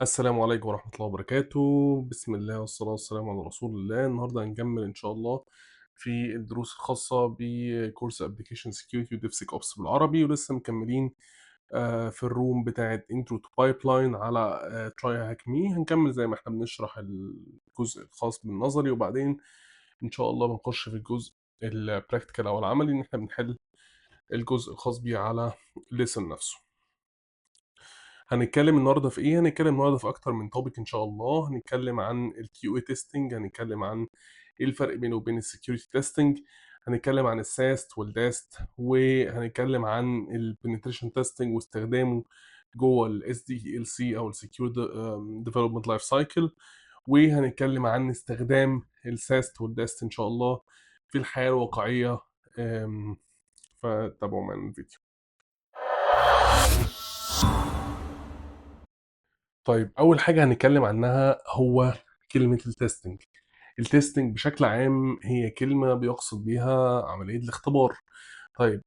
السلام عليكم ورحمة الله وبركاته. بسم الله والصلاة والسلام على رسول الله. النهاردة هنكمل إن شاء الله في الدروس الخاصة بكورس Application Security و DevSecOps بالعربي، ولسه مكملين في الروم بتاعة Intro to Pipeline على Try Hack Me. هنكمل زي ما احنا بنشرح الجزء الخاص بالنظري، وبعدين إن شاء الله بنخش في الجزء البراكتيكال أو العملي، إن احنا بنحل الجزء الخاص بيه على lesson نفسه. هنتكلم النهارده في ايه؟ هنتكلم النهارده في اكتر من توبيك ان شاء الله. هنتكلم عن الكيو اي تيستنج، هنتكلم عن ايه الفرق بينه وبين السكيورتي تيستنج، هنتكلم عن الساست والداست، وهنتكلم عن البنتريشن تيستنج واستخدامه جوه الاس دي ال سي او السكيور ديفلوبمنت لايف سايكل، وهنتكلم عن استخدام الساست والداست ان شاء الله في الحياه الواقعيه. فتابعوا معانا الفيديو. طيب، أول حاجة هنتكلم عنها هو كلمة التستنج. التستنج بشكل عام هي كلمة بيقصد بيها عملية الاختبار. طيب،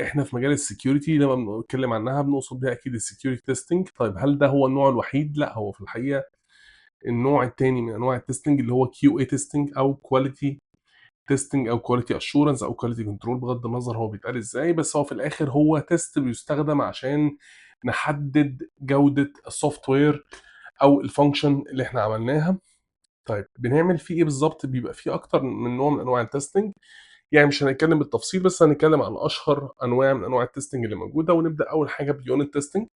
احنا في مجال السكيورتي لما بنتكلم عنها بنقصد بيها اكيد السكيورتي تيستنج. طيب، هل ده هو النوع الوحيد؟ لا، هو في الحقيقة النوع التاني من انواع التستنج اللي هو كيو اي تيستنج او كواليتي تيستنج او كواليتي اشورنس او كواليتي كنترول، بغض النظر هو بيتقال ازاي، بس هو في الاخر هو تيست بيستخدم عشان نحدد جودة السوفت وير او الفانكشن اللي احنا عملناها. طيب، بنعمل فيه ايه بالظبط؟ بيبقى فيه اكتر من نوع من انواع التستنج، يعني مش هنتكلم بالتفصيل، بس هنتكلم عن اشهر انواع من انواع التستنج اللي موجوده. ونبدا اول حاجه باليونت تيستنج.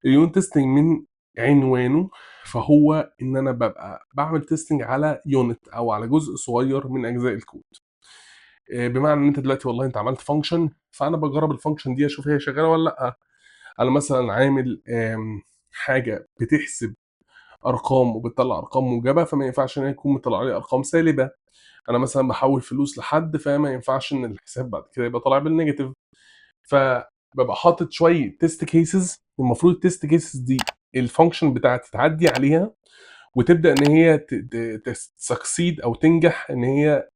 اليونت تيستنج من عنوانه فهو ان انا ببقى بعمل تيستنج على يونت او على جزء صغير من اجزاء الكود. بمعنى ان انت دلوقتي والله انت عملت فانكشن، فانا بجرب الفانكشن دي اشوف هي شغاله ولا لا. انا مثلا عامل حاجه بتحسب ارقام وبتطلع ارقام موجبه، فما ينفعش ان هي تكون مطلع لي ارقام سالبه. انا مثلا بحول فلوس لحد، فما ينفعش ان الحساب بعد كده يبقى طالع بالنيجاتيف. فببقى حاطط شويه تيست كيسز، المفروض التيست كيسز دي الفانكشن بتاعتي تعدي عليها وتبدا ان هي تسكسيد او تنجح ان هي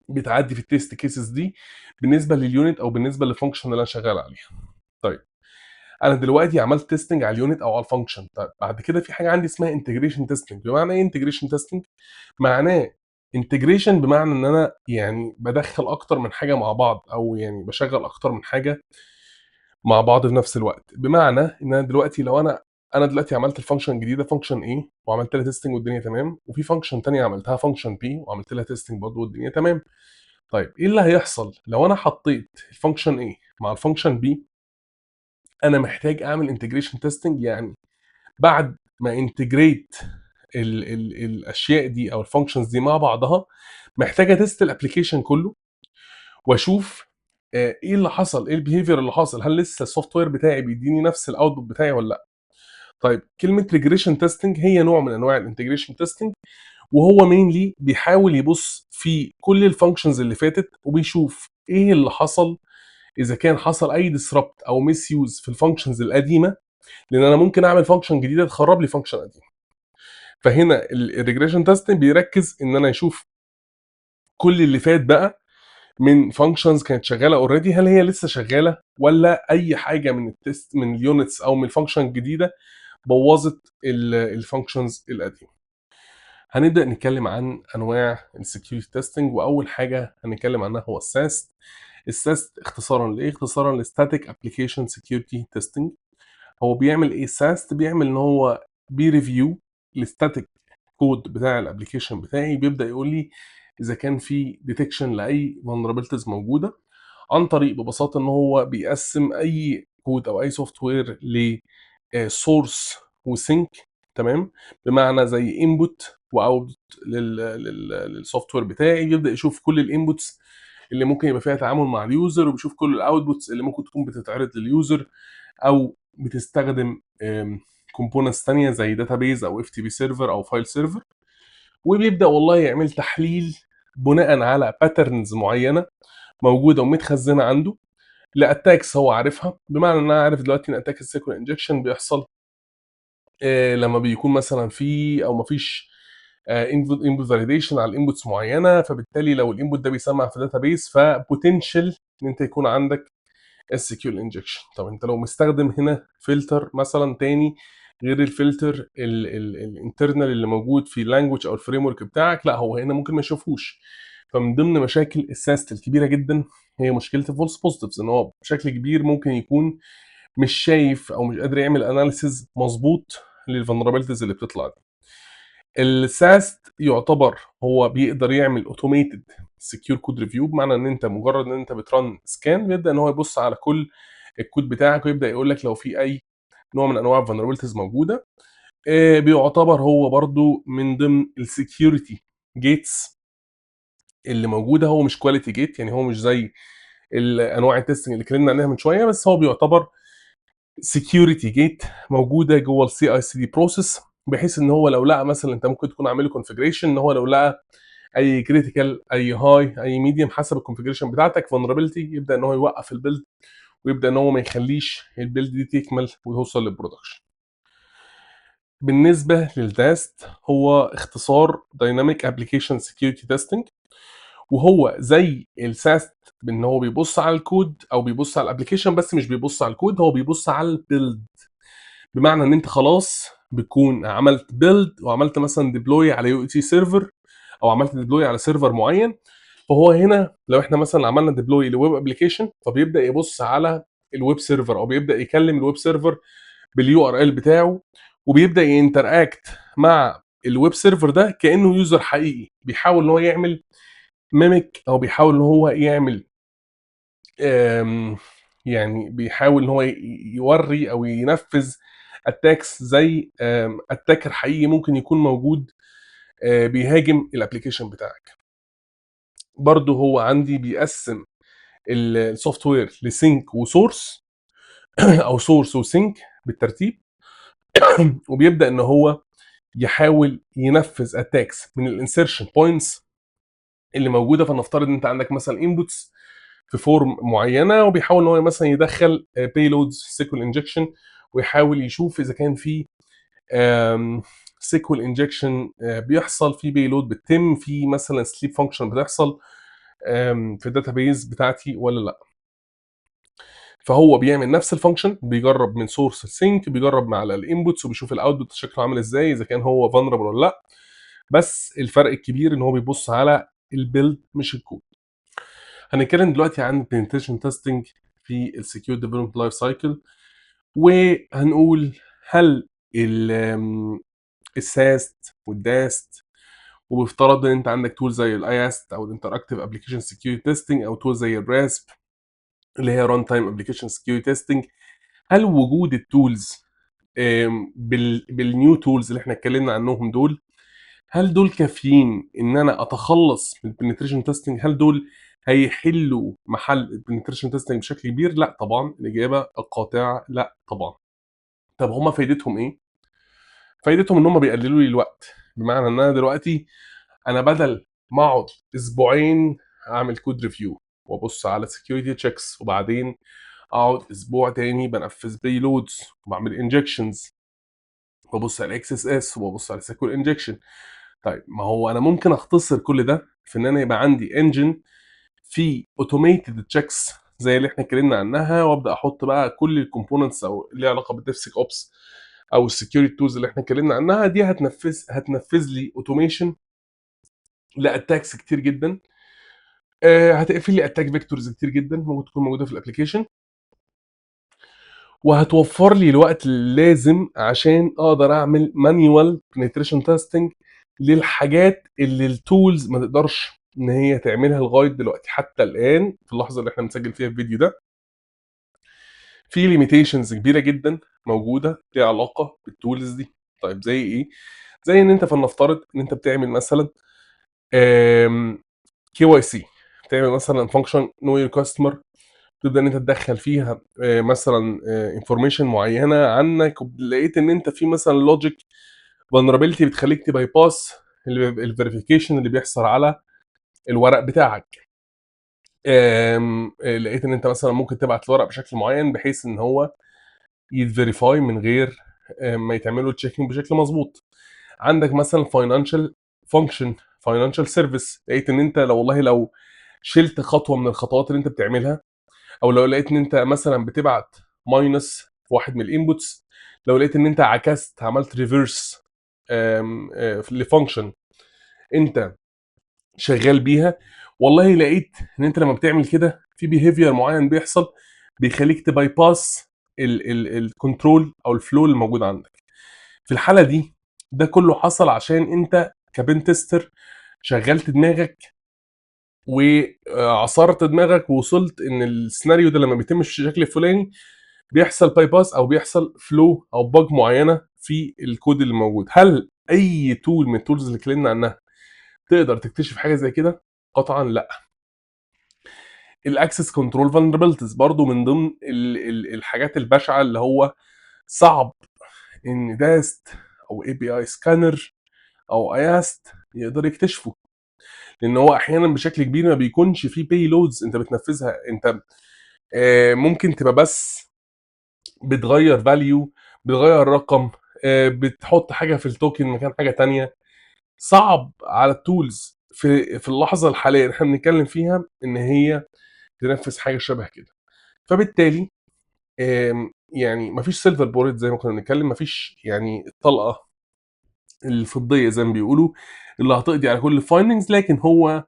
بتعدي في التيست كيسز دي بالنسبه لليونت او بالنسبه للفانكشن اللي انا شغال عليها. طيب، انا دلوقتي عملت تيستنج على اليونت او على الفانكشن. طيب، بعد كده في حاجه عندي اسمها انتجريشن تيستنج. بمعنى ايه انتجريشن تيستنج؟ معناه انتجريشن بمعنى ان انا يعني بدخل اكتر من حاجه مع بعض، او يعني بشغل اكتر من حاجه مع بعض في نفس الوقت. بمعنى ان انا دلوقتي لو انا دلوقتي عملت الفانكشن الجديده فانكشن A وعملت لها تيستنج والدنيا تمام، وفي فانكشن تانية عملتها فانكشن B وعملت لها تيستنج برضه والدنيا تمام. طيب، ايه اللي هيحصل لو انا حطيت الفانكشن A مع الفانكشن B؟ انا محتاج اعمل انتجريشن تيستنج، يعني بعد ما انتجريت ال الاشياء دي او الفانكشنز دي مع بعضها، محتاجه تيست الابلكيشن كله واشوف ايه اللي حصل، ايه البيهيفير اللي حاصل، هل لسه السوفت وير بتاعي بيديني نفس الاوتبوت بتاعي ولا لا. طيب، كلمه ريجريشن تيستنج هي نوع من انواع الانتجريشن تيستنج، وهو مينلي بيحاول يبص في كل الفانكشنز اللي فاتت وبيشوف ايه اللي حصل، اذا كان حصل اي ديسربت او ميس يوز في الفانكشنز القديمه، لان انا ممكن اعمل فانكشن جديده تخرب لي فانكشن قديم. فهنا الريجريشن تيستنج بيركز ان انا يشوف كل اللي فات بقى من فانكشنز كانت شغاله اوريدي، هل هي لسه شغاله ولا اي حاجه من التست من اليونتس او من الفانكشن الجديده بوظت الفانكشنز القديمه. هنبدا نتكلم عن انواع السكيورتي تيستنج، واول حاجه هنتكلم عنها هو الساست. الساست اختصارا لايه؟ اختصارا لستاتيك ابلكيشن سكيورتي تيستنج. هو بيعمل ايه الساست؟ بيعمل ان هو بيريفيو الستاتيك كود بتاع الابلكيشن بتاعي، بيبدا يقول لي اذا كان في ديتكشن لاي vulnerabilities موجوده، عن طريق ببساطه ان هو بيقسم اي كود او اي سوفت وير ل سورس وسينك. تمام؟ بمعنى زي انبوت واوتبوت للسوفت وير بتاعي، بيبدا يشوف كل الانبوتس اللي ممكن يبقى فيها تعامل مع اليوزر، وبيشوف كل الاوتبوتس اللي ممكن تكون بتتعرض لليوزر او بتستخدم كومبوننتس تانية زي داتابيز او اف تي بي سيرفر او فايل سيرفر، وبيبدا والله يعمل تحليل بناء على باترنز معينه موجوده ومتخزنه عنده لاتاكس هو عارفها. بمعنى ان انا عارف دلوقتي ان اتاك السيكوال انجكشن بيحصل لما بيكون مثلا في او مفيش انبوت فاليديشن على انبوتس معينه، فبالتالي لو الانبوت ده بيسمع في داتابيز فبوتنشال ان انت يكون عندك SQL injection. طب انت لو مستخدم هنا فلتر مثلا تاني غير الفلتر الانترنال اللي موجود في اللانجوج او الفريم ورك بتاعك، لا هو هنا ممكن ما يشوفوش. فمن ضمن مشاكل الساست الكبيره جدا هي مشكله الفولس بوزيتيفز، ان هو بشكل كبير ممكن يكون مش شايف او مش قادر يعمل اناليسيز مظبوط للفولنربيلتيز اللي بتطلع دي. الساست يعتبر هو بيقدر يعمل اوتوميتد سكيور كود ريفيو، بمعنى ان انت مجرد ان انت بترن سكان بيبدا ان هو يبص على كل الكود بتاعك ويبدا يقول لك لو في اي نوع من انواع الفولنربيلتيز موجوده. بيعتبر هو برضو من ضمن السكيورتي جيتس اللي موجوده، هو مش كواليتي جيت، يعني هو مش زي انواع التستنج اللي اتكلمنا عليها من شويه، بس هو بيعتبر سكيورتي جيت موجوده جوه السي اي سي دي بروسيس، بحيث ان هو لو لقى مثلا انت ممكن تكون عامل له كونفجريشن، ان هو لو لقى اي كريتيكال اي هاي اي ميديوم حسب الكونفجريشن بتاعتك فولنربيلتي، يبدا ان هو يوقف البيلد ويبدا ان هو ما يخليش البيلد دي تكمل وتوصل للبرودكشن. بالنسبه للتاست هو اختصار دايناميك ابلكيشن سكيورتي تيستنج، وهو زي الساست بان هو بيبص على الكود او بيبص على الابلكيشن، بس مش بيبص على الكود، هو بيبص على البيلد. بمعنى ان انت خلاص بتكون عملت بيلد وعملت مثلا ديبلوي على يو تي سيرفر او عملت ديبلوي على سيرفر معين، فهو هنا لو احنا مثلا عملنا ديبلوي لويب ابلكيشن فبيبدا يبص على الويب سيرفر او بيبدا يكلم الويب سيرفر باليو ار ال بتاعه، وبيبدا ينتراكت مع الويب سيرفر ده كانه يوزر حقيقي، بيحاول ان هو يعمل ميميك او بيحاول ان هو يعمل يعني بيحاول ان هو يوري او ينفذ اتاكس زي اتاكر حقيقي ممكن يكون موجود بيهاجم الابلكيشن بتاعك. برضه هو عندي بيقسم السوفت وير لسينك وسورس او سورس وسينك بالترتيب، وبيبدا ان هو يحاول ينفذ اتاكس من الانسيرشن بوينتس اللي موجوده. فنفترض ان انت عندك مثلا انبوتس في فورم معينه، وبيحاول ان هو مثلا يدخل بيلودز سيكول انجكشن، ويحاول يشوف اذا كان في سيكول انجكشن بيحصل في بيلود بتتم في مثلا سليب فانكشن بتحصل في الداتابيز بتاعتي ولا لا. فهو بيعمل نفس الفانكشن، بيجرب من سورس السينك، بيجرب مع الانبوتس وبيشوف الاوتبوت شكله عامل ازاي، اذا كان هو فولنربل ولا لا. بس الفرق الكبير ان هو بيبص على البيلد مش الكود. هنتكلم دلوقتي عن البنتريشن تيستنج في السكيور ديفلوبمنت لايف سايكل، وهنقول هل الساست والداست، وبيفترض ان انت عندك تول زي الاياست او الانتراكتيف ابلكيشن سكيورتي تيستنج، او تول زي الراسب اللي هي ران تايم ابلكيشن سكيورتي تيستنج، هل وجود التولز بالنيو تولز اللي احنا اتكلمنا عنهم دول، هل دول كافيين ان انا اتخلص من البنتريشن تيستنج؟ هل دول هيحلوا محل البنتريشن تيستنج بشكل كبير؟ لا طبعا، الاجابه القاطعه لا طبعا. طب هما فايدتهم ايه؟ فايدتهم ان هما بيقللوا لي الوقت، بمعنى ان انا دلوقتي انا بدل ما اقعد اسبوعين اعمل كود ريفيو وابص على سكيورتي تشيكس، وبعدين اقعد اسبوع تاني بنفذ بيلودز وبعمل انجكشنز وببص على اكس اس اس وببص على سيكول انجكشن، طيب ما هو انا ممكن اختصر كل ده في ان انا يبقى عندي انجن في اوتوميتد تشيكس زي اللي احنا اتكلمنا عنها، وابدا احط بقى كل الكومبوننتس او اللي ليها علاقه بالديفسك اوبس او السكيورتي تولز اللي احنا اتكلمنا عنها دي، هتنفذ لي اوتوميشن لاتاكس كتير جدا، هتقفل لي اتاك فيكتورز كتير جدا ممكن تكون موجوده في الابلكيشن، وهتوفر لي الوقت اللازم عشان اقدر اعمل مانيوال بنتريشن تيستنج للحاجات اللي التولز ما تقدرش ان هي تعملها لغايه دلوقتي. حتى الان في اللحظه اللي احنا بنسجل فيها الفيديو ده في ليميتيشنز كبيره جدا موجوده ليها علاقه بالتولز دي. طيب زي ايه؟ زي ان انت فلنفترض ان انت بتعمل مثلا كي واي سي، بتعمل مثلا فانكشن نو يور كاستمر، تبدا ان انت تدخل فيها مثلا انفورميشن معينه عنك، ولقيت ان انت في مثلا لوجيك فولنربيلتي بتخليك تباي باس الفيريفيكيشن اللي بيحصل على الورق بتاعك. لقيت ان انت مثلا ممكن تبعت الورق بشكل معين بحيث ان هو يتفيريفاي من غير ما يتعمل له تشيكينج بشكل مظبوط. عندك مثلا فاينانشال فانكشن، فاينانشال سيرفيس، لقيت ان انت لو والله لو شلت خطوه من الخطوات اللي انت بتعملها، او لو لقيت ان انت مثلا بتبعت ماينس في واحد من الانبوتس، لو لقيت ان انت عكست عملت ريفرس لفانكشن انت شغال بيها، والله لقيت ان انت لما بتعمل كده في بيهيفير معين بيحصل بيخليك تباي باس الكنترول او الفلو اللي موجود عندك. في الحاله دي ده كله حصل عشان انت كبن تيستر شغلت دماغك وعصرت دماغك ووصلت ان السيناريو ده لما بيتم بالشكل الفلاني بيحصل باي باس او بيحصل فلو او باج معينه في الكود اللي موجود. هل اي تول من التولز اللي اتكلمنا عنها تقدر تكتشف حاجه زي كده؟ قطعا لا. الاكسس كنترول فولنربيلتيز برضو من ضمن الحاجات البشعه اللي هو صعب ان داست او اي بي اي سكانر او اياست يقدر يكتشفه، لان هو احيانا بشكل كبير ما بيكونش فيه باي لودز انت بتنفذها. انت ممكن تبقى بس بتغير فاليو، بتغير رقم، بتحط حاجه في التوكن مكان حاجه تانية. صعب على التولز في اللحظه الحاليه اللي احنا بنتكلم فيها ان هي تنفذ حاجه شبه كده. فبالتالي يعني مفيش سيلفر بوليت زي ما كنا بنتكلم، مفيش يعني الطلقه الفضيه زي ما بيقولوا اللي هتقضي على كل الفايندنجز، لكن هو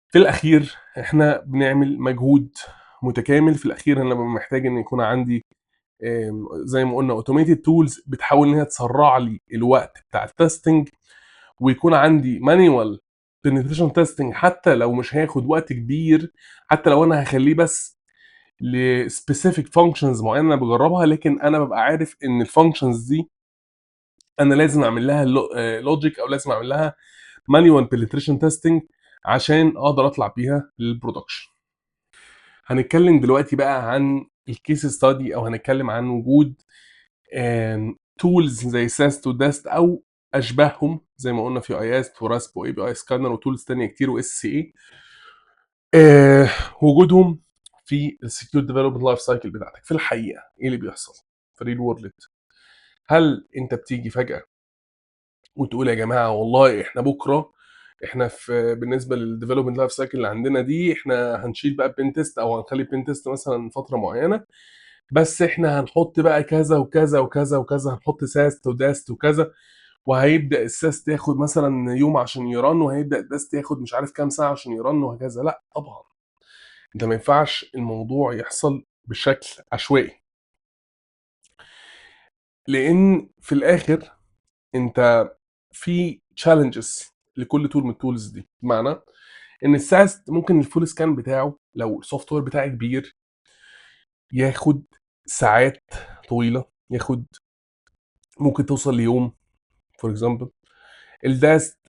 في الاخير احنا بنعمل مجهود متكامل. في الاخير انا ببقى محتاج ان يكون عندي زي ما قلنا اوتوميتد تولز بتحاول ان هي تسرع لي الوقت بتاع التستنج، ويكون عندي مانيوال بنتريشن تيستنج حتى لو مش هياخد وقت كبير، حتى لو انا هخليه بس لسبيسيفيك فانكشنز معينه انا بجربها، لكن انا ببقى عارف ان الفانكشنز دي انا لازم اعمل لها لوجيك او لازم اعمل لها مانيوال بنتريشن تيستنج عشان اقدر اطلع بيها للبرودكشن. هنتكلم دلوقتي بقى عن الكيس ستادي، او هنتكلم عن وجود تولز زي ساست وداست او اشباههم زي ما قلنا في اياست وراسب واي بي اي سكانر وتولز تانية كتير واس سي اي، وجودهم في السكيور ديفلوبمنت لايف سايكل بتاعتك. في الحقيقه ايه اللي بيحصل في الريل وورلد؟ هل انت بتيجي فجاه وتقول يا جماعه والله احنا بكره احنا في بالنسبه للديفلوبمنت لايف سايكل اللي عندنا دي احنا هنشيل بقى بين تيست او هنخلي بين تيست مثلا فتره معينه، بس احنا هنحط بقى كذا وكذا وكذا وكذا، هنحط ساست وداست وكذا، وهيبدا الساست ياخد مثلا يوم عشان يرن، وهيبدا الداست ياخد مش عارف كام ساعه عشان يرن وهكذا؟ لا طبعا، انت ما ينفعش الموضوع يحصل بشكل عشوائي، لان في الاخر انت في تشالنجز لكل تول من التولز دي. بمعنى ان الساست ممكن الفول سكان بتاعه لو السوفت وير بتاعي كبير ياخد ساعات طويله، ياخد ممكن توصل ليوم فور اكزامبل. الداست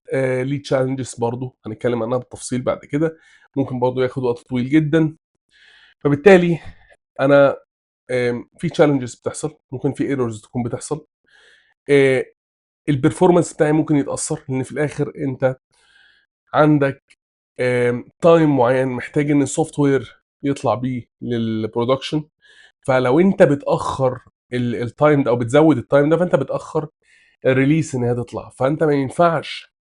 ليه تشالنجز برضه هنتكلم عنها بالتفصيل بعد كده، ممكن برضه ياخد وقت طويل جدا. فبالتالي انا في تشالنجز بتحصل، ممكن في ايرورز تكون بتحصل، البرفورمانس بتاعي ممكن يتاثر، لان في الاخر انت عندك تايم معين محتاج ان السوفت وير يطلع بيه للبرودكشن. فلو انت بتاخر التايم ده او بتزود التايم ده فانت بتاخر الريليس ان هي تطلع. فانت ما ينفعش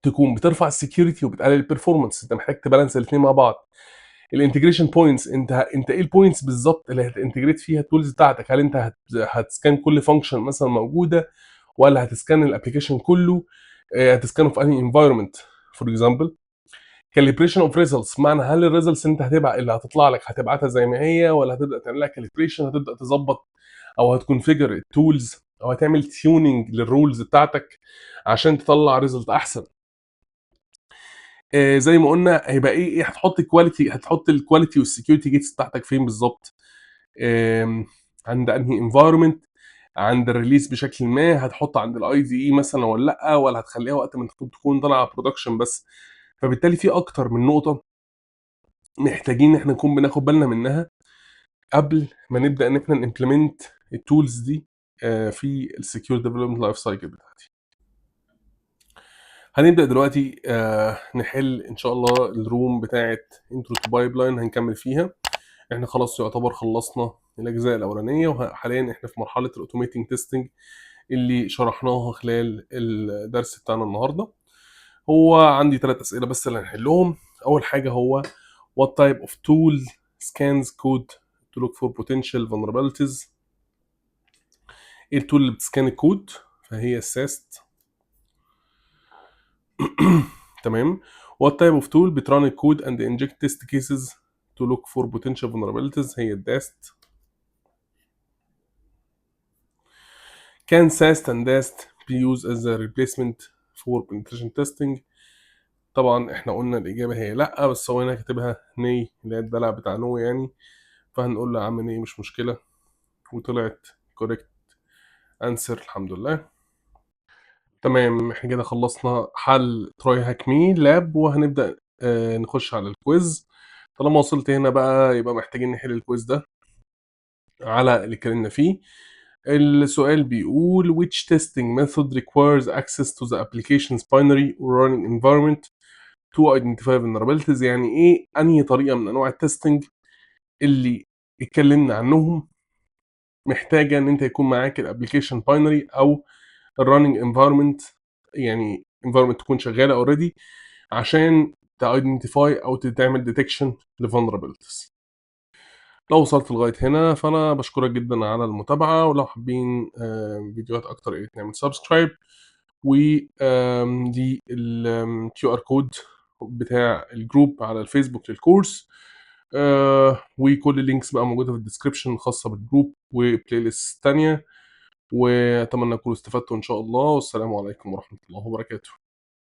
تكون بترفع السكيورتي وبتقلل البرفورمانس، انت محتاج تبالانس الاثنين مع بعض. الانتجريشن بوينتس، انت ايه البوينتس بالظبط اللي هتنتجريت فيها التولز بتاعتك؟ هل انت هتسكان كل فانكشن مثلا موجوده، ولا هتسكان الابلكيشن كله؟ هتسكانه في انهي انفايرمنت؟ فور اكزامبل كاليبريشن اوف ريزلتس، معنى هل الريزلتس انت هتبقى اللي هتطلع لك هتبعتها زي ما هي، ولا هتبدا تعمل لها كاليبريشن، هتبدا تظبط او هتكونفيجر التولز او هتعمل تيوننج للرولز بتاعتك عشان تطلع ريزلت احسن. زي ما قلنا هيبقى ايه هتحط الكواليتي، هتحط الكواليتي والسكيورتي جيتس بتاعتك فين بالظبط؟ عند انهي انفايرمنت؟ عند الريليس بشكل ما هتحط عند الاي دي اي مثلا ولا لا، ولا هتخليها وقت ما تكون طالعه برودكشن بس؟ فبالتالي في اكتر من نقطه محتاجين ان احنا نكون بناخد بالنا منها قبل ما نبدا ان احنا نimplement التولز دي في السكيور ديفلوبمنت لايف سايكل بتاعتي. هنبدا دلوقتي نحل ان شاء الله الروم بتاعه انترو تو بايبلاين، هنكمل فيها. احنا خلاص يعتبر خلصنا الاجزاء الاولانيه، وحاليا احنا في مرحله الاوتوميتنج تيستنج اللي شرحناها خلال الدرس بتاعنا النهارده. هو عندي 3 اسئله بس اللي هنحلهم. اول حاجه هو what type of tool scans code to look for potential vulnerabilities. ايه التول اللي بتسكان الكود؟ فهي الساست. تمام. what type of tool بتران الكود and inject test cases to look for potential vulnerabilities؟ هي الداست. can SAST and DAST be used as a replacement for penetration testing؟ طبعا احنا قلنا الاجابه هي لا، بس هو هنا كاتبها ني، اللي هي الدلع بتاع نو يعني، فهنقول له يا عم ني مش مشكله، وطلعت correct answer الحمد لله. تمام، احنا كده خلصنا حل تراي هاك مي لاب، وهنبدأ نخش على الكويز. طالما وصلت هنا بقى يبقى محتاجين نحل الكويز ده على اللي اتكلمنا فيه. السؤال بيقول which testing method requires access to the application's binary or running environment to identify vulnerabilities؟ يعني ايه انهي طريقة من انواع التستنج اللي اتكلمنا عنهم محتاجة ان انت يكون معاك الابلكيشن باينري او الرننج انفايرمنت، يعني انفايرمنت تكون شغاله اوريدي عشان تايدنتيفاي او تعمل ديتكشن لفولنربيلتيز. لو وصلت لغايه هنا فانا بشكرك جدا على المتابعه، ولو حابين فيديوهات اكتر يا ريت نعمل سبسكرايب، ودي الكيو ار كود بتاع الجروب على الفيسبوك للكورس، وكل اللينكس بقى موجوده في الديسكربشن الخاصه بالجروب وبلاي ليست تانية، واتمنى تكونوا استفدتوا ان شاء الله، والسلام عليكم ورحمه الله وبركاته.